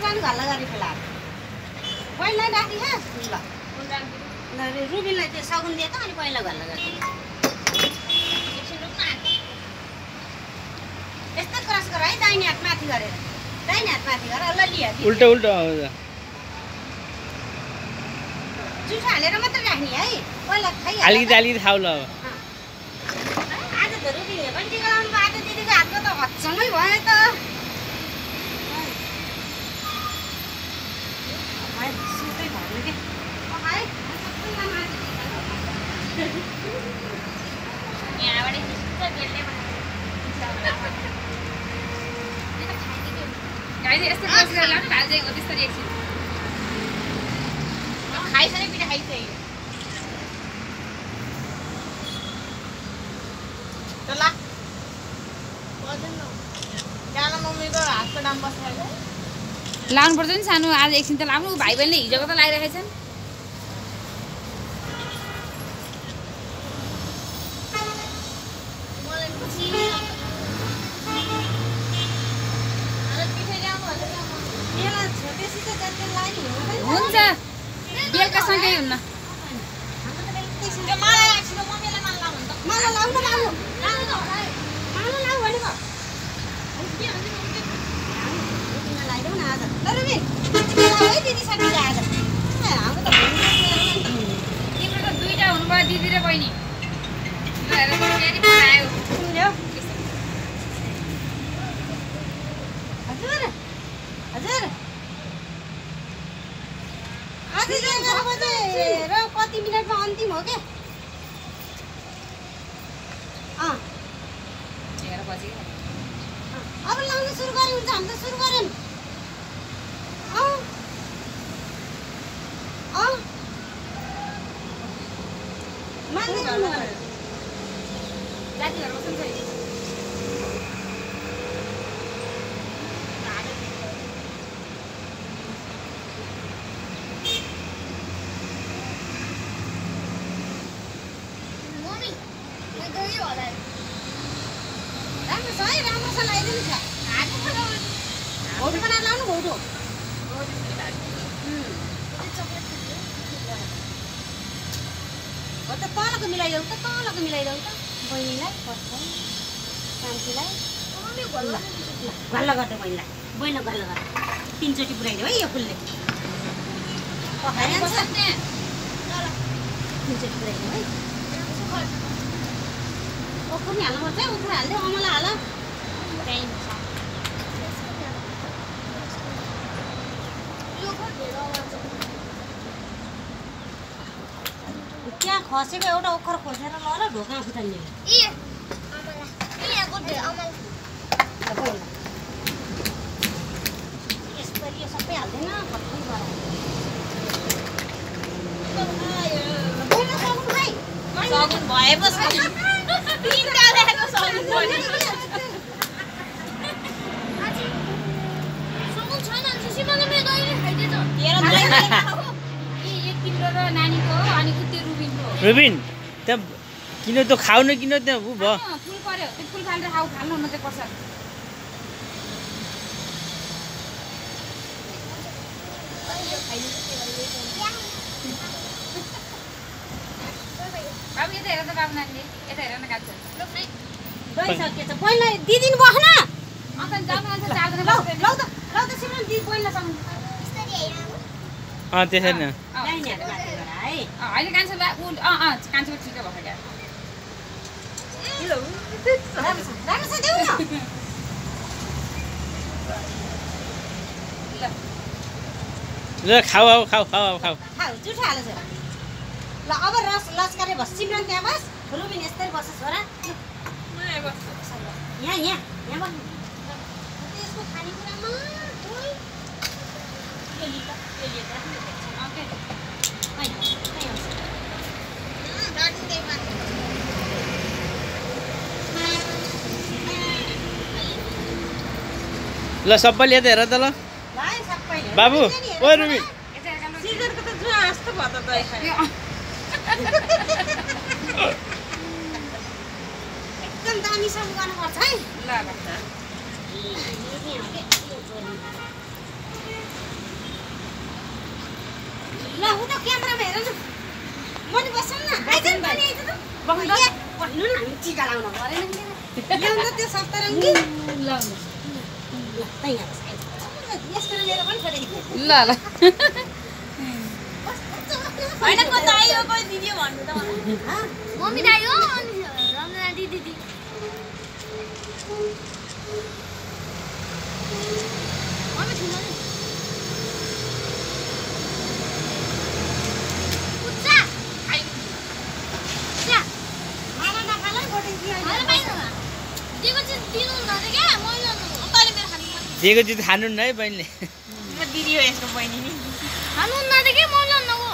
पनि घल्ला गरी फेला पहिला राखी हा ल रुबिनलाई त्यो सगुन दिए त अनि पहिला घल्ला गरी यस्तो क्रस गर है दाहिने हात माथि गरेर दाहिने हात माथि गरेर ल लिया उल्टा उल्टा आउँछ जुठो हालेर मात्र राख्ने है पहिला खाइ अलिकति खाऊ ल अब आज त रुबिनले पनि टिका लाउनु भयो त दिदीको हातको त हच्चमै भयो त सुस्तै भन्नु के यहाँबाट यस्तो बेलले गाईले यस्तो बसेर लानु भाजेको त्यस्तरी एकछिन खाइसके पिठा खाइसक्यो त ला त्यहाँ मम्मीको हातको दाम बस्छ लाउनुपर्छ नि सानो आज एकछिन त लाउनु भाइ बहिनीले हिजोको त लगाइरहेको छन् हुन्छ बेलुका सँगै हुन्न तिम्रो त दुईटा हुनुभयो दिदी र बहिनी हजुर हजुर र कति मिनटमा अन्तिम हो क्या 11 बजे अब लाउन सुरु गरे हुन्छ हामी त सुरु गऱ्यौँ जाति घरमा सुन्छ राम्रो छ है राम्रो छ लगाइदिनु छ भौटो बनाएर लाउनु भौटो हो त तलको मिलाइदेऊ त बहिनीलाई कान्छीलाई घल्ला गर्दै बहिनीलाई घल्ला गर 3 चोटि पुऱ्याइदेऊ है यो फुलले पखाइहाल्छ 3 चोटि पुऱ्याइदेऊ है ओखर नि हाल्नुपर्छ है ओखर हाल्दै अमला हाल त्यहाँ खसेको एउटा ओखर खोसेर ल र ढोका फुटाल्ने यसरी यो सबै हाल्दैन खप्पै गर सगुन भएपछि तीनटा ल्याएको सगुन पनि सगुन छैन सुसिमाले मेरो दहीले खाइदिन्छ एक तिम्रो र नानीको हो अनि उते रुबिनको रुबिन त्यहाँ किन त खाउन किन त्यहाँ उ भयो फुल पर्यो त्यो फुल फालेर खानु हुन चाहिँ पर्छ बाबु यता हेर त बाबु नानीले यता हेर न काट्छ गइसकेछ पहिला दिदिन बस्न अन्त जानु आन्छ चारजना लौ त सिमरन दिदी पहिला सँग त्यसरी न दाहिने हात माथि गर है अहिले कान्छो कान्छोको ठिकै भएको क्या राम्रो छ देऊ न ल खाऊ जुठो हालेछ ल अब रस लस्कारे बस सिमरन त्यहाँ बस रुबिन यस्तै बस छोरा यहाँ बस यसको खानेकुरामा ल सबैले यता हेर त ल बाबु ओ रुबिन सिजनको त जुवा जस्तो भयो त दही खायो एकदम दामी सब गर्नुपर्छ है ल ल उ त क्यामेरामा हेर न मनी बस्छौँ न आइज नि पनि आइज त बस्नु त भन्नु न हामी टिका लाउन परेन ल्याउनु त्यो सप्तरङ्गी ल त्यही यस्तो लिएर पनि छोडेको ल ल होइन कता आयो कोही दिदी भन्नु त मलाई मम्मी त आयो अनि रमना दिदी दिदी मम्मी ठुलो नि पुच्चा आइ पुच्चा माला नखाला गोटे दियो हैन पाइन दिएको चाहिँ दिनु न के मैले तले मेरो खानु मन दिएको चिज खानु न है बहिनीले दिदी हो यसको बहिनी नि खानु न के मैले नगो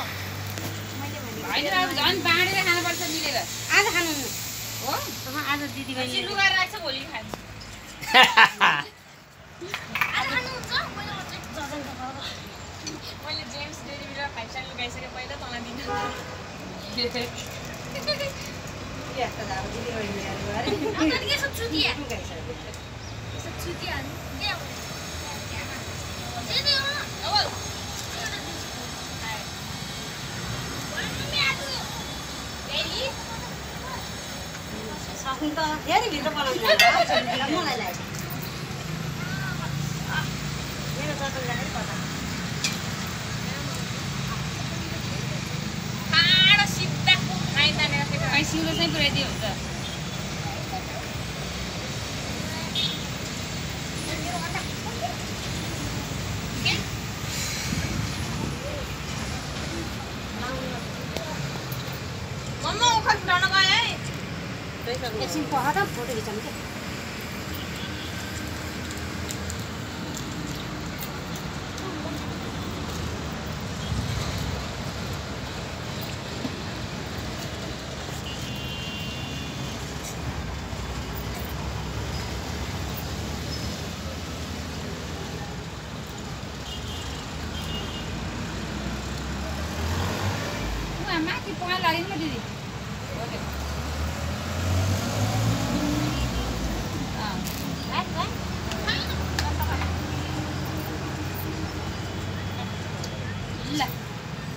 होइन अब झन् बाँडेर खानुपर्छ मिलेर आज खानु न हो आज दिदी बहिनी लुगा राख्छ भोलि खान्छ आज खानुहुन्छ मैले जेम्स डेरीबाट 5 स्टार लुगाइसके पहिला तँलाई दिनु यस्तो जाऊ दिदी बहिनीहरु अरे अनि के सब चुतिया सब चुतिया के अब दिदी हो अब सक्नु त धेरै भित्र बनाउनु मलाई लाग्यो मेरो चटन जाने पता खाडो सिधा आइताने खै सिउरो चाहिँ पुऱ्याइदियो हुन्छ मम्मा उखा उठाउन गए है एकछिन पख त फोटो खिचाउनु के माथि पगाल लाग्यो नि दिदी ल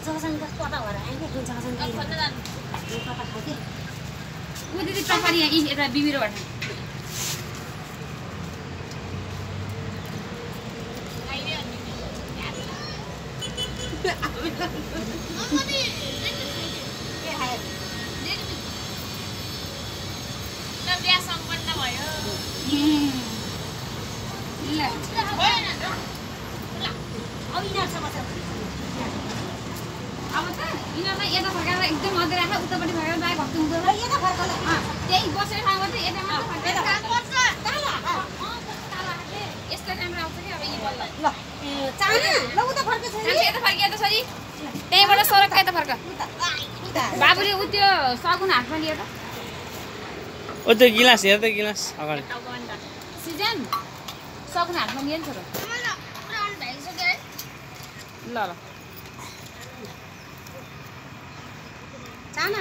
जगसँग पता भएर आएको कुन जगसँग खोज्न जानु पता खाऊ के ऊ दिदी तपाईँ यहाँ यता बिबिरोबाट आइदियो अनि के खायो ल बिहा सम्पन्न भयो ल अब यिनीहरूसँग बसेर अब त यिनीहरूलाई यता फर्काएर एकदम अगाडि राखेर उतापट्टि फर्काएर बाहेक भक्ति हुँदो ल यता फर्कला त्यही बसेर खानु पर्छ यता मात्र फर्काएर काम पर्छ यस्तो राम्रो आउँछ कि अब यी बल्ल ल चाना ल उता फर्केछ यता फर्किए त सरी त्यहीँबाट सरक यता फर्क उता बाबुले उ त्यो सगुन हातमा लियो त ओ त्यो गिलास हेर त गिलास अगाडि सिजन सगुन हातमा लियो नि छोरो ल ल चाना